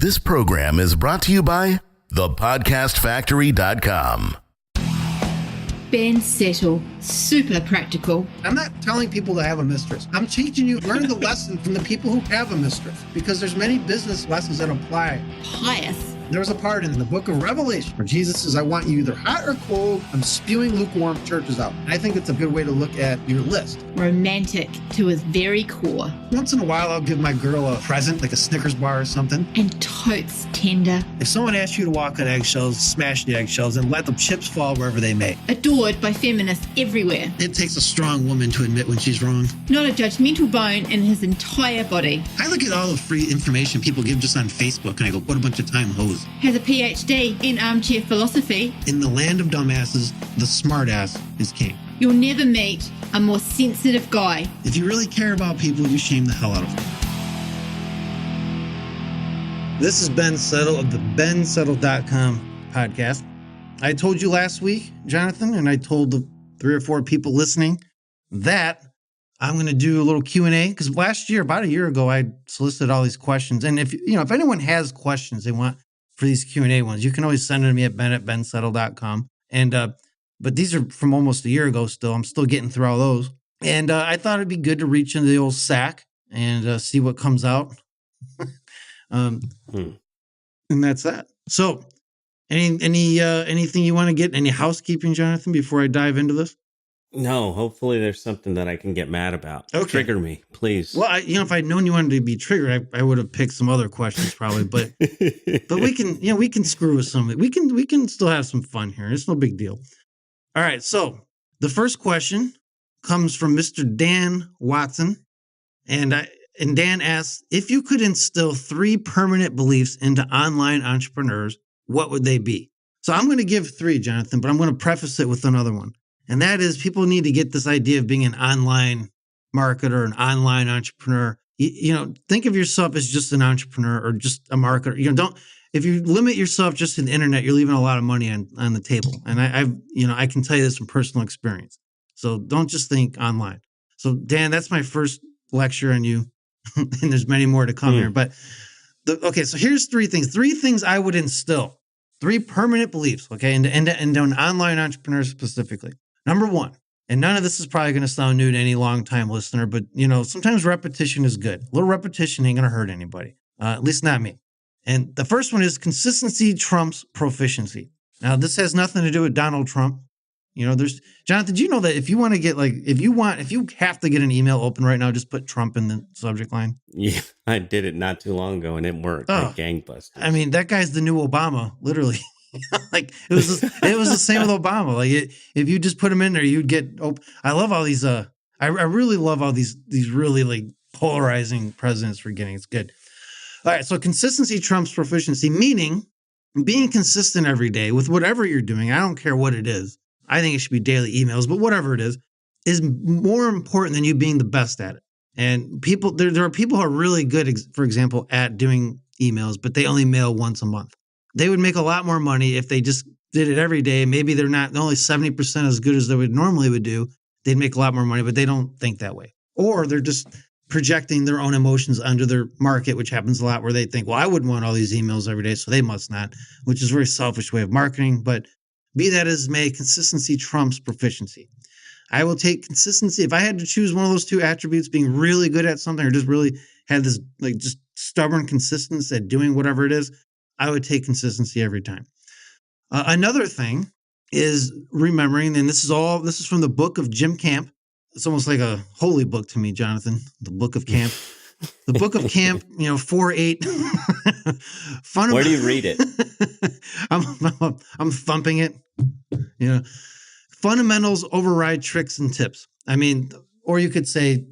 This program is brought to you by thepodcastfactory.com. Ben Settle, super practical. I'm not telling people to have a mistress. I'm teaching you, learn the lesson from the people who have a mistress, because there's many business lessons that apply. Pious. There's a part in the book of Revelation where Jesus says, I want you either hot or cold. I'm spewing lukewarm churches out. And I think it's a good way to look at your list. Romantic to his very core. Once in a while, I'll give my girl a present, like a Snickers bar or something. And totes tender. If someone asks you to walk on eggshells, smash the eggshells and let the chips fall wherever they may. Adored by feminists everywhere. It takes a strong woman to admit when she's wrong. Not a judgmental bone in his entire body. I look at all the free information people give just on Facebook and I go, what a bunch of time hose. Has a PhD in armchair philosophy. In the land of dumbasses, the smartass is king. You'll never meet a more sensitive guy. If you really care about people, you shame the hell out of them. This is Ben Settle of the bensettle.com podcast. I told you last week, Jonathan, and I told the 3 or 4 people listening that I'm going to do a little Q&A because last year, about a year ago, I solicited all these questions. And if anyone has questions they want for these Q&A ones, you can always send them to me at ben@bensettle.com. And but these are from almost a year ago still. I'm still getting through all those. And I thought it'd be good to reach into the old sack and see what comes out. And that's that. So anything you want to get? Any housekeeping, Jonathan, before I dive into this? No, hopefully there's something that I can get mad about. Okay. Trigger me, please. Well, if I'd known you wanted to be triggered, I would have picked some other questions probably. But we can screw with some of it. We can still have some fun here. It's no big deal. All right. So the first question comes from Mr. Dan Watson, and Dan asks, if you could instill 3 permanent beliefs into online entrepreneurs, what would they be? So I'm going to give 3, Jonathan, but I'm going to preface it with another one. And that is, people need to get this idea of being an online marketer, an online entrepreneur. Think of yourself as just an entrepreneur or just a marketer. If you limit yourself just to the internet, you're leaving a lot of money on the table. And I can tell you this from personal experience. So don't just think online. So Dan, that's my first lecture on you. And there's many more to come here. But so here's 3 things. 3 things I would instill. 3 permanent beliefs, okay, into an online entrepreneur specifically. Number 1, and none of this is probably going to sound new to any longtime listener, but, sometimes repetition is good. A little repetition ain't going to hurt anybody, at least not me. And the first one is consistency trumps proficiency. Now, this has nothing to do with Donald Trump. Jonathan, do you know that if you want to get if you have to get an email open right now, just put Trump in the subject line? Yeah, I did it not too long ago and it worked like gangbusters. I mean, that guy's the new Obama, literally. It was the same with Obama. If you just put him in there, you'd get. I love all these. I really love all these really polarizing presidents we're getting. It's good. All right, so consistency trumps proficiency, meaning being consistent every day with whatever you're doing. I don't care what it is. I think it should be daily emails, but whatever it is more important than you being the best at it. And people, there are people who are really good, for example, at doing emails, but they only mail once a month. They would make a lot more money if they just did it every day. Maybe they're not only 70% as good as they would normally do. They'd make a lot more money, but they don't think that way. Or they're just projecting their own emotions onto their market, which happens a lot where they think, well, I wouldn't want all these emails every day, so they must not, which is a very selfish way of marketing. But be that as may, consistency trumps proficiency. I will take consistency. If I had to choose one of those 2 attributes, being really good at something or just really had this just stubborn consistency at doing whatever it is, I would take consistency every time. Another thing is remembering, and this is from the book of Jim Camp. It's almost like a holy book to me, Jonathan, the book of Camp. The book of Camp, 4-8. Where do you read it? I'm thumping it. Fundamentals override tricks and tips. I mean, or you could say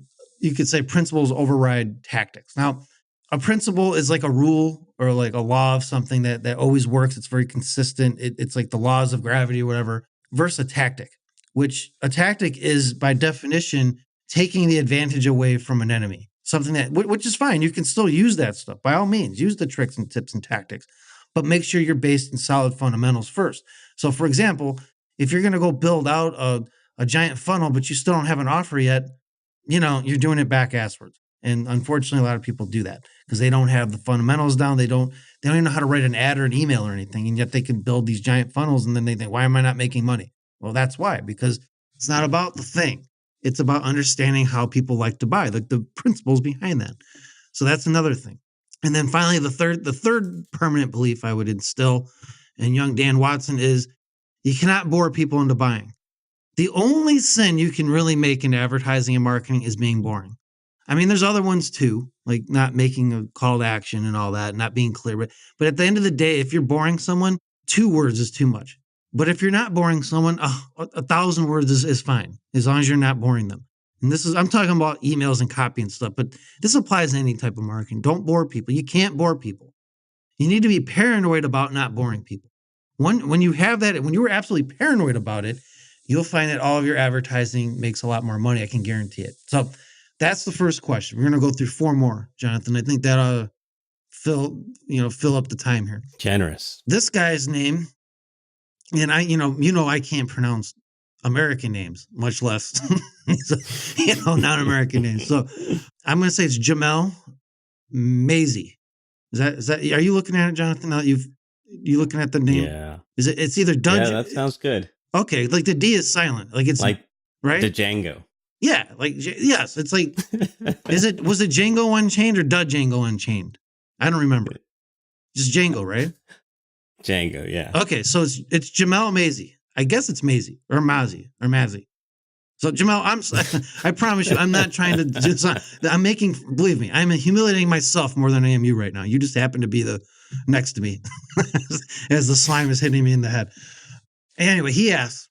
principles override tactics. Now, a principle is like a rule or like a law of something that always works. It's very consistent. It's like the laws of gravity or whatever, versus a tactic, which a tactic is by definition taking the advantage away from an enemy. Something which is fine. You can still use that stuff. By all means, use the tricks and tips and tactics, but make sure you're based in solid fundamentals first. So for example, if you're going to go build out a giant funnel, but you still don't have an offer yet, you're doing it back-asswards. And unfortunately, a lot of people do that because they don't have the fundamentals down. They don't even know how to write an ad or an email or anything. And yet they can build these giant funnels. And then they think, why am I not making money? Well, that's why, because it's not about the thing. It's about understanding how people like to buy, like the principles behind that. So that's another thing. And then finally, the third permanent belief I would instill in young Dan Watson is you cannot bore people into buying. The only sin you can really make in advertising and marketing is being boring. I mean, there's other ones too, like not making a call to action and all that, not being clear. But at the end of the day, if you're boring someone, 2 words is too much. But if you're not boring someone, 1,000 words is fine, as long as you're not boring them. And I'm talking about emails and copy and stuff, but this applies to any type of marketing. Don't bore people. You can't bore people. You need to be paranoid about not boring people. When you have that, when you were absolutely paranoid about it, you'll find that all of your advertising makes a lot more money. I can guarantee it. So that's the first question. We're going to go through 4 more, Jonathan. I think that'll fill up the time here. Generous. This guy's name, and I can't pronounce American names, much less non-American names. So I'm going to say it's Jamel Mazy. Is that? Are you looking at it, Jonathan? You looking at the name? Yeah. It's either Dutch. Yeah, that sounds good. Okay, like the D is silent, like it's like right. The Django. Yeah, like yes, it's like was it Django Unchained or Django Unchained? I don't remember. Just Django, right? Django, yeah. Okay, so it's Jamel Mazy. I guess it's Mazy or Mazi. So Jamel, I promise you, I'm not trying to. Believe me, I'm humiliating myself more than I am you right now. You just happen to be the next to me as the slime is hitting me in the head. Anyway, he asks,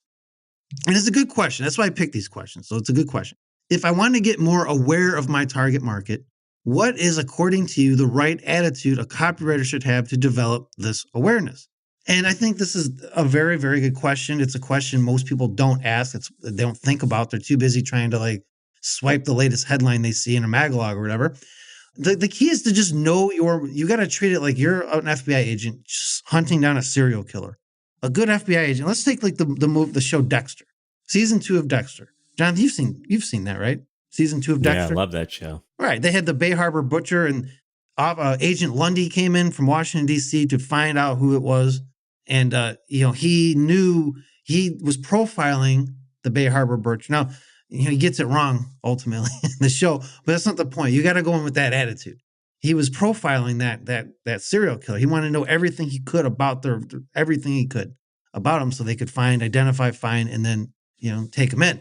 and it's a good question. That's why I picked these questions. So it's a good question. If I want to get more aware of my target market, what is, according to you, the right attitude a copywriter should have to develop this awareness? And I think this is a very, very good question. It's a question most people don't ask. They don't think about. They're too busy trying to swipe the latest headline they see in a magalog or whatever. The key is to just know you got to treat it like you're an FBI agent just hunting down a serial killer. A good FBI agent. Let's take the show Dexter, season 2 of Dexter. Jonathan, you've seen that, right? Season 2 of Dexter. Yeah, I love that show. Right. They had the Bay Harbor Butcher, and Agent Lundy came in from Washington, D.C. to find out who it was. And, he knew he was profiling the Bay Harbor Butcher. Now, he gets it wrong ultimately in the show, but that's not the point. You got to go in with that attitude. He was profiling that serial killer. He wanted to know everything he could about everything he could about him so they could identify, find, and then, take him in.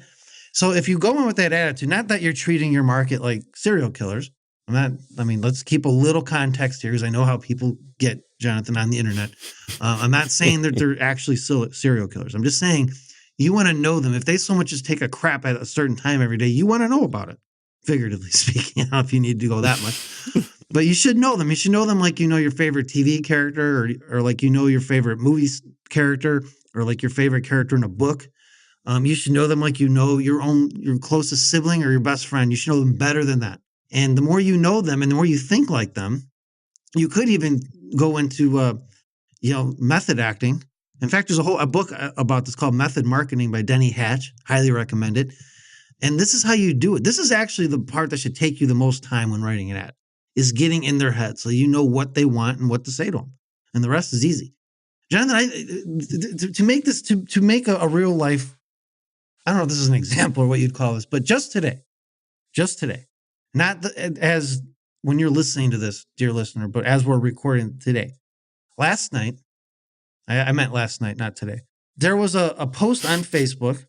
So if you go in with that attitude, not that you're treating your market like serial killers. Let's keep a little context here because I know how people get, Jonathan, on the internet. I'm not saying that they're actually serial killers. I'm just saying you want to know them. If they so much as take a crap at a certain time every day, you want to know about it, figuratively speaking, if you need to go that much. But you should know them. You should know them like you know your favorite TV character or like you know your favorite movie character or like your favorite character in a book. You should know them like you know your closest sibling or your best friend. You should know them better than that. And the more you know them and the more you think like them, you could even go into, method acting. In fact, there's a book about this called Method Marketing by Denny Hatch. Highly recommend it. And this is how you do it. This is actually the part that should take you the most time when writing an ad, is getting in their head so you know what they want and what to say to them. And the rest is easy. Jonathan, to make a real life, I don't know if this is an example or what you'd call this, but just today, not as when you're listening to this, dear listener, but as we're recording today, last night, I meant last night, not today, there was a post on Facebook,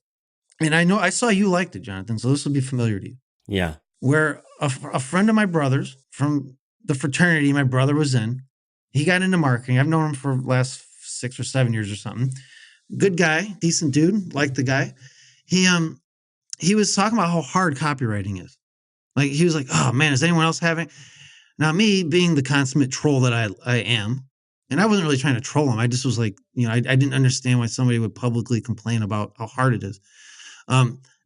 and I saw you liked it, Jonathan, so this will be familiar to you. Yeah. Where a friend of my brother's from the fraternity my brother was in, he got into marketing. I've known him for the last 6 or 7 years or something. Good guy, decent dude, liked the guy. He was talking about how hard copywriting is. Like, he was like, oh man, is anyone else having? Now, me being the consummate troll that I am, and I wasn't really trying to troll him. I just was like, I didn't understand why somebody would publicly complain about how hard it is.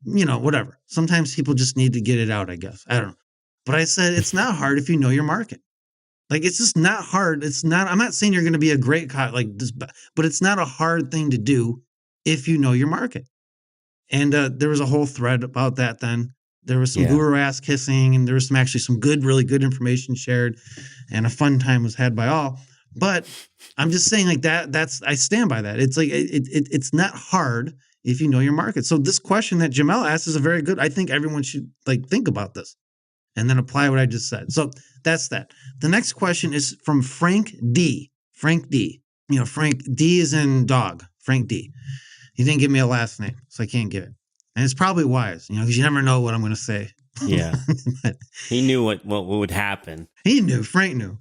Whatever. Sometimes people just need to get it out, I guess. I don't know. But I said, it's not hard if you know your market. Like, it's just not hard. I'm not saying you're going to be a great but it's not a hard thing to do if you know your market. And there was a whole thread about that then. There was some guru ass kissing, and there was some really good information shared, and a fun time was had by all. But I'm just saying, like I stand by that. It's like it's not hard if you know your market. So this question that Jamel asked is a very good. I think everyone should like think about this and then apply what I just said. So that's that. The next question is from Frank D. Frank D. Frank D is in dog. Frank D. He didn't give me a last name, so I can't give it. And it's probably wise, because you never know what I'm going to say. Yeah. He knew what would happen. He knew. Frank knew.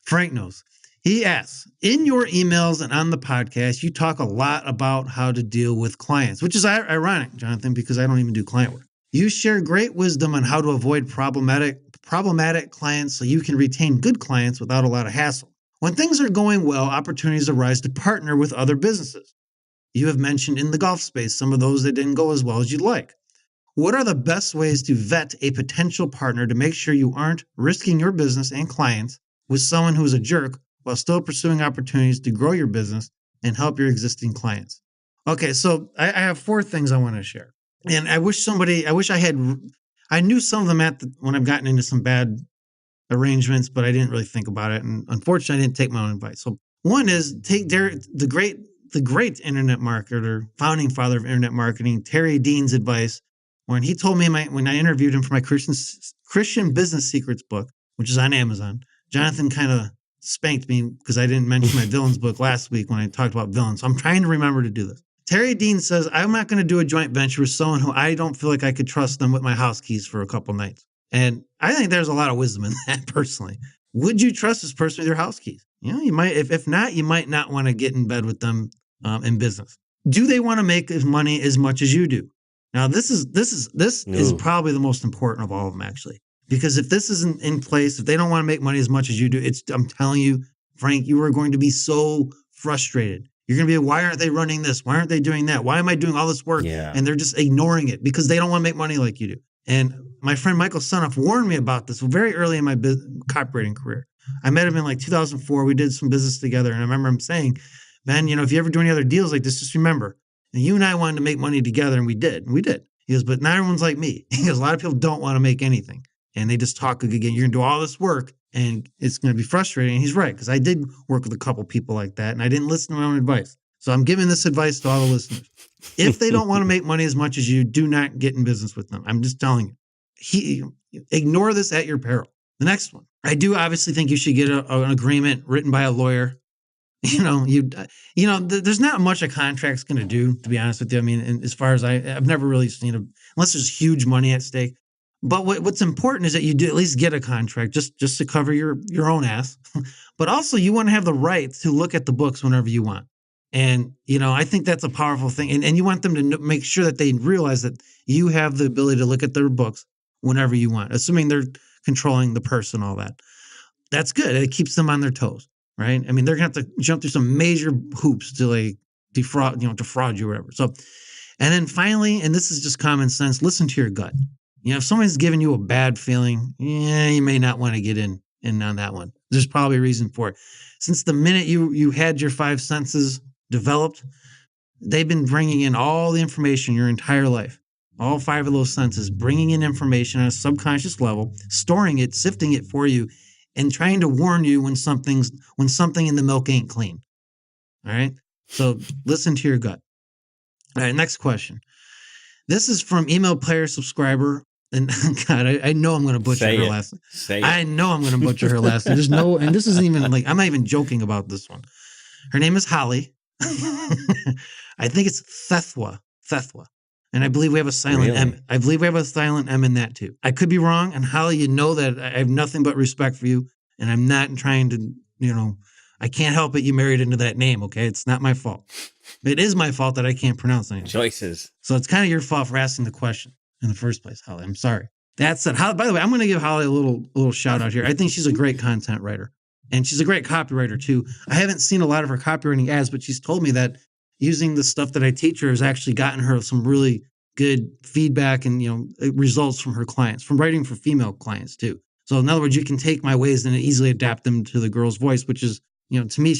Frank knows. He asks, in your emails and on the podcast, you talk a lot about how to deal with clients, which is ironic, Jonathan, because I don't even do client work. You share great wisdom on how to avoid problematic clients so you can retain good clients without a lot of hassle. When things are going well, opportunities arise to partner with other businesses. You have mentioned in the golf space some of those that didn't go as well as you'd like. What are the best ways to vet a potential partner to make sure you aren't risking your business and clients with someone who is a jerk while still pursuing opportunities to grow your business and help your existing clients? Okay, so I have 4 things I want to share. And I knew some of them when I've gotten into some bad arrangements, but I didn't really think about it. And unfortunately, I didn't take my own advice. So one is take the great internet marketer, founding father of internet marketing, Terry Dean's advice, when he told me when I interviewed him for my Christian Business Secrets book, which is on Amazon. Jonathan kind of spanked me because I didn't mention my villains book last week when I talked about villains. So I'm trying to remember to do this. Terry Dean says, I'm not going to do a joint venture with someone who I don't feel like I could trust them with my house keys for a couple nights. And I think there's a lot of wisdom in that personally. Would you trust this person with your house keys? You might, if not, you might not want to get in bed with them in business. Do they want to make money as much as you do? Now, this is probably the most important of all of them, actually. Because if this isn't in place, if they don't want to make money as much as you do, I'm telling you, Frank, you are going to be so frustrated. You're going to be, why aren't they running this? Why aren't they doing that? Why am I doing all this work? Yeah. And they're just ignoring it because they don't want to make money like you do. And my friend Michael Sunoff warned me about this very early in my copywriting career. I met him in like 2004. We did some business together. And I remember him saying, man, if you ever do any other deals like this, just remember, and you and I wanted to make money together, and we did. He goes, but not everyone's like me. He goes, a lot of people don't want to make anything. And they just talk again. You're going to do all this work, and it's going to be frustrating. And he's right, because I did work with a couple people like that, and I didn't listen to my own advice. So I'm giving this advice to all the listeners. If they don't want to make money as much as you, do not get in business with them. I'm just telling you. Ignore this at your peril. The next one. I do obviously think you should get an agreement written by a lawyer. There's not much a contract's going to do, to be honest with you. I mean, as far as I've never really seen unless there's huge money at stake. But what's important is that you do at least get a contract just to cover your own ass. But also you want to have the right to look at the books whenever you want. And, I think that's a powerful thing. And you want them to make sure that they realize that you have the ability to look at their books whenever you want, assuming they're controlling the purse and all that. That's good. It keeps them on their toes, right? I mean, they're going to have to jump through some major hoops to defraud you or whatever. So, and then finally, and this is just common sense, listen to your gut. If someone's giving you a bad feeling, you may not want to get in on that one. There's probably a reason for it. Since the minute you had your 5 senses developed, they've been bringing in all the information your entire life. All 5 of those senses, bringing in information on a subconscious level, storing it, sifting it for you, and trying to warn you when something in the milk ain't clean. All right? So listen to your gut. All right, next question. This is from email player subscriber. And God, I know I'm going to butcher her last name. I know I'm going to butcher her last name. There's and this isn't even I'm not even joking about this one. Her name is Holly. I think it's Thethwa. And I believe we have a silent M. I believe we have a silent M in that too. I could be wrong. And Holly, that I have nothing but respect for you. And I'm not trying to, I can't help it. You married into that name. Okay. It's not my fault. It is my fault that I can't pronounce anything. Choices. So it's kind of your fault for asking the question in the first place, Holly. I'm sorry. That said, by the way, I'm going to give Holly a little shout out here. I think she's a great content writer, and she's a great copywriter too. I haven't seen a lot of her copywriting ads, but she's told me that using the stuff that I teach her has actually gotten her some really good feedback and results from her clients, from writing for female clients too. So in other words, you can take my ways and easily adapt them to the girl's voice, which is to me,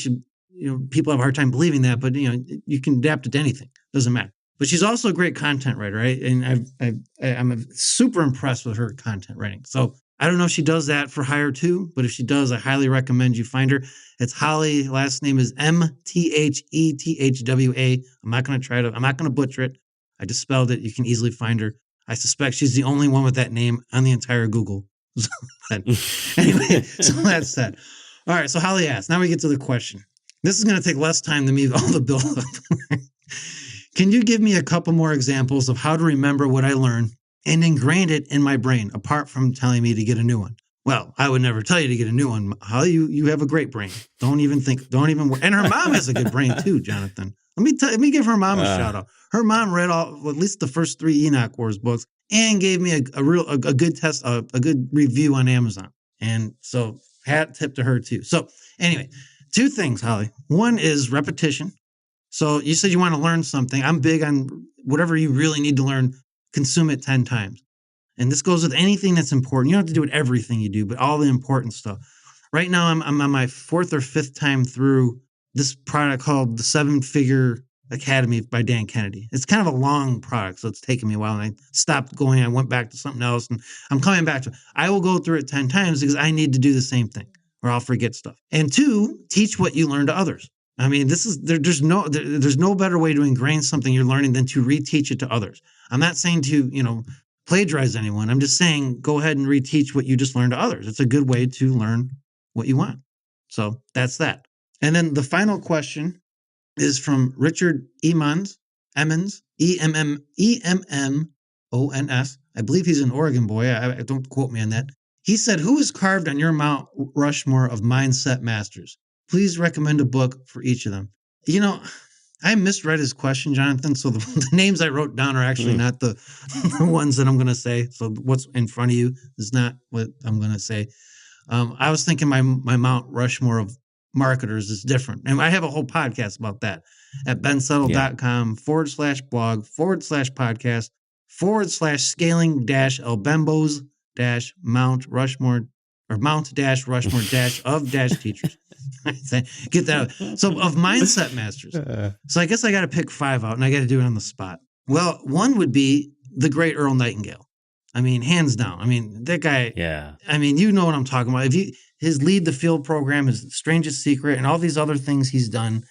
people have a hard time believing that, but you can adapt it to anything. Doesn't matter. but she's also a great content writer, right? And I'm super impressed with her content writing. So I don't know if she does that for hire too, but if she does, I highly recommend you find her. It's Holly. Last name is Mthethwa. I'm not going to butcher it. I just spelled it. You can easily find her. I suspect she's the only one with that name on the entire Google. Anyway, so that's that. All right. So Holly asked, now we get to the question. This is going to take less time than me, all the build up. Can you give me a couple more examples of how to remember what I learned and ingrain it in my brain, apart from telling me to get a new one? Well, I would never tell you to get a new one. Holly, you have a great brain. Don't even, and her mom has a good brain too, Jonathan. Let me give her mom a shout out. Her mom read at least the first 3 Enoch Wars books and gave me a good review on Amazon. And so hat tip to her too. So anyway, 2 things, Holly. One is repetition. So you said you want to learn something. I'm big on whatever you really need to learn, consume it 10 times. And this goes with anything that's important. You don't have to do it everything you do, but all the important stuff. Right now, I'm on my 4th or 5th time through this product called the 7-Figure Academy by Dan Kennedy. It's kind of a long product, so it's taken me a while. And I stopped going. I went back to something else, and I'm coming back to it. I will go through it 10 times because I need to do the same thing, or I'll forget stuff. And 2, teach what you learn to others. I mean, there's no better way to ingrain something you're learning than to reteach it to others. I'm not saying to, plagiarize anyone. I'm just saying go ahead and reteach what you just learned to others. It's a good way to learn what you want. So that's that. And then the final question is from Richard Emmons, Emmons, E-M-M-O-N-S. I believe he's an Oregon boy. I don't quote me on that. He said, who is carved on your Mount Rushmore of mindset masters? Please recommend a book for each of them. I misread his question, Jonathan. So the names I wrote down are actually not the ones that I'm going to say. So what's in front of you is not what I'm going to say. I was thinking my Mount Rushmore of marketers is different. And I have a whole podcast about that at bensettle.com/blog/scaling-elbembos-Mount Rushmore or Mount-Rushmore-of-teachers. Get that. So of mindset masters. So I guess I got to pick 5 out and I got to do it on the spot. Well, one would be the great Earl Nightingale. I mean, hands down. I mean, that guy. Yeah. I mean, you know what I'm talking about. His Lead the Field program, his Strangest Secret, and all these other things he's done,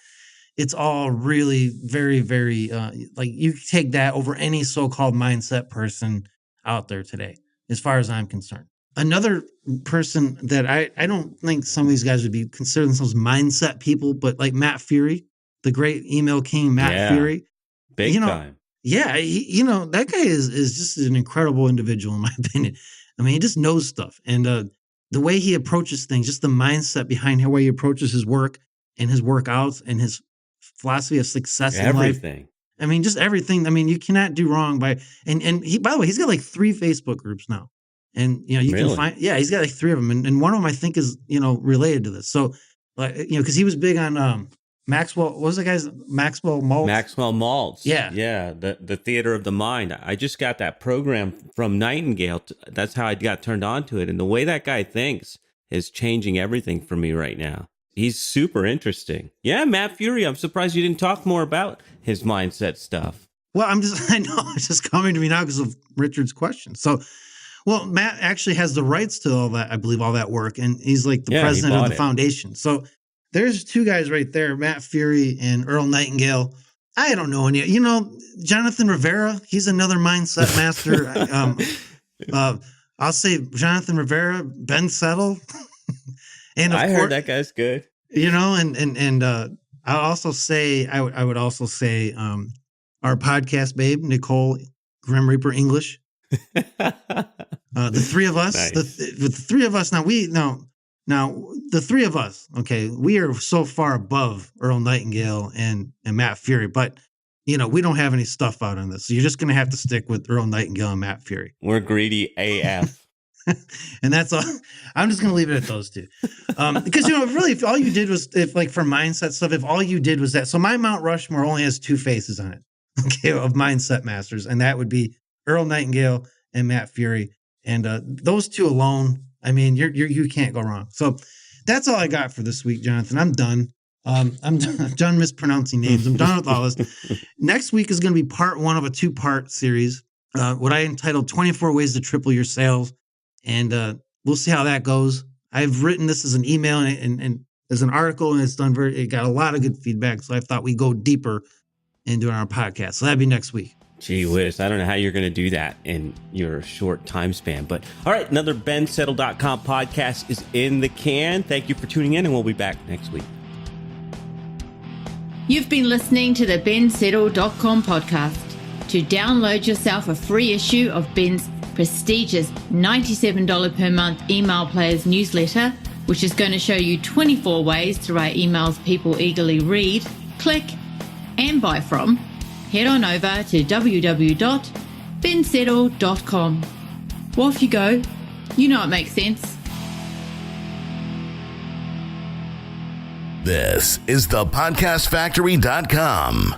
it's all really very, very, like you take that over any so-called mindset person out there today, as far as I'm concerned. Another person that I don't think some of these guys would be considered themselves mindset people, but like Matt Fury, the great email king, Matt Fury. Big time. Yeah. That guy is just an incredible individual, in my opinion. I mean, he just knows stuff. And the way he approaches things, just the mindset behind how he approaches his work and his workouts and his philosophy of success in life. Everything. I mean, just everything. I mean, you cannot do wrong and he, by the way, he's got like 3 Facebook groups now. And, you can find, he's got like 3 of them. And one of them I think is, related to this. So, because he was big on Maxwell, what was the guy's Maxwell Maltz? Maxwell Maltz. Yeah. Yeah. The Theater of the Mind. I just got that program from Nightingale. That's how I got turned on to it. And the way that guy thinks is changing everything for me right now. He's super interesting. Yeah, Matt Fury. I'm surprised you didn't talk more about his mindset stuff. Well, I know it's just coming to me now because of Richard's question. So, well, Matt actually has the rights to all that, I believe, all that work. And he's like the president of the foundation. So there's 2 guys right there, Matt Fury and Earl Nightingale. I don't know any, Jonathan Rivera, he's another mindset master. I'll say Jonathan Rivera, Ben Settle. And of course, heard that guy's good. And I'll also say, I would also say our podcast babe, Nicole Grim Reaper English. The 3 of us, nice. The 3 of us now, the 3 of us, okay, we are so far above Earl Nightingale and Matt Fury, but we don't have any stuff out on this. So you're just going to have to stick with Earl Nightingale and Matt Fury. We're greedy AF. And that's all. I'm just going to leave it at those 2. Because, really, if all you did was, for mindset stuff, if all you did was that. So my Mount Rushmore only has 2 faces on it, okay, of mindset masters. And that would be Earl Nightingale and Matt Fury. And those 2 alone, I mean, you can't go wrong. So that's all I got for this week, Jonathan. I'm done. I'm done mispronouncing names. I'm done with all this. Next week is going to be part 1 of a 2-part series, what I entitled 24 Ways to Triple Your Sales. And we'll see how that goes. I've written this as an email and as an article, and it got a lot of good feedback. So I thought we'd go deeper into it on our podcast. So that'd be next week. Gee whiz, I don't know how you're going to do that in your short time span. But all right, another bensettle.com podcast is in the can. Thank you for tuning in, and we'll be back next week. You've been listening to the bensettle.com podcast. To download yourself a free issue of Ben's prestigious $97 per month email players newsletter, which is going to show you 24 ways to write emails people eagerly read, click, and buy from, head on over to www.bensettle.com. Well, off you go. You know it makes sense. This is the podcastfactory.com.